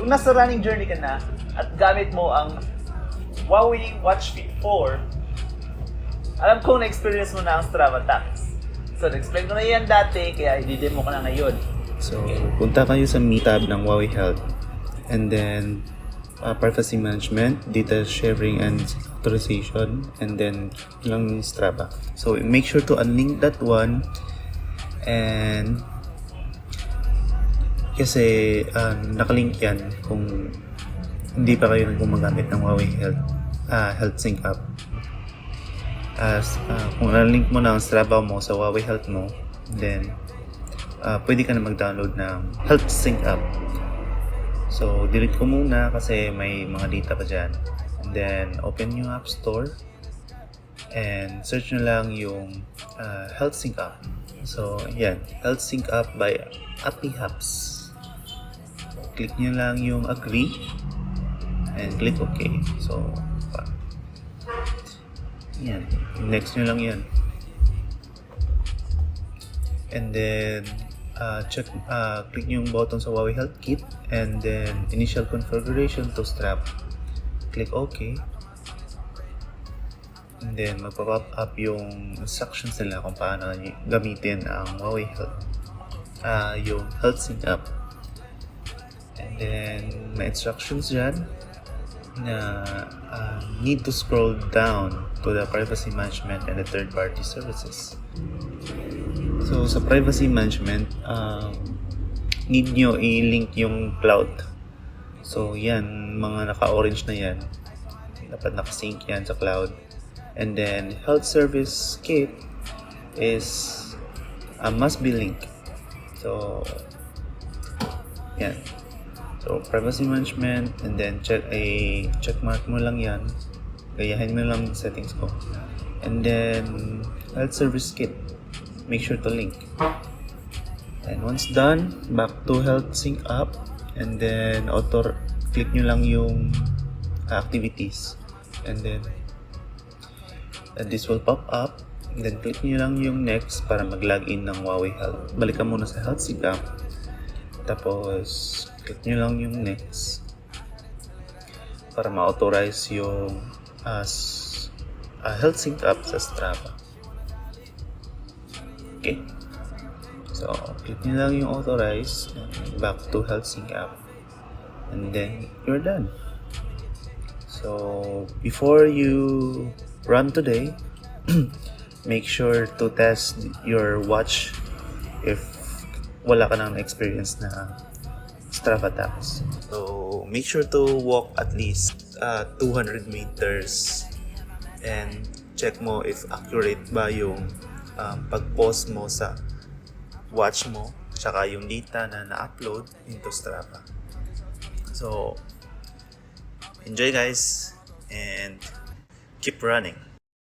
kung nasa running journey ka na at gamit mo ang Huawei Watch Fit 4, alam ko na-experience mo na ang Strava Tax. So, na-explain ko na yan dati, kaya i-demo ko na ngayon. So, punta kayo sa Me tab ng Huawei Health. And then, privacy management, data sharing and authorization, and then lang Strava. So make sure to unlink that one, and kasi nakalink yan kung hindi pa kayo gumagamit ng Huawei Health Sync app. Kung unlink mo na ang Strava mo sa Huawei Health mo, then pwede ka na mag-download ng Health Sync app. So, delete ko muna kasi may mga data pa dyan. And then, open yung App Store and search nyo lang yung Health Sync app. So, yan. Health Sync app by AppyHubs. Click nyo lang yung agree and click OK. So, yan. Next nyo lang yan. And then, click nyo yung button sa Huawei Health Kit and then initial configuration to Strap. Click OK. And then magpa-pop up yung instructions nila kung paano gamitin ang Huawei Health, yung Health Sync app. And then may instructions dyan na need to scroll down to the privacy management and the third-party services. So, sa privacy management, need nyo i-link yung cloud. So, yan, mga naka-orange na yan. Dapat nakasync yan sa cloud. And then, health service kit is must be linked. So, yan. So, privacy management, and then check mark mo lang yan. Gayahin mo lang yung settings ko. And then, health service kit. Make sure to link. And once done, back to Health Sync app, and then click nyo lang yung activities, and then this will pop up, and then click nyo lang yung next para mag-login ng Huawei Health. Balikan muna sa Health Sync app, tapos click nyo lang yung next para ma-authorize yung Health Sync app sa Strava. Okay. So, click nyo lang yung authorize, back to Health Sync app, and then you're done. So, before you run today, make sure to test your watch if wala ka nang experience na Strava Tax. So, make sure to walk at least 200 meters and check mo if accurate ba yung pag-post mo sa watch mo, tsaka yung data na na-upload into Strava. So, enjoy guys, and keep running.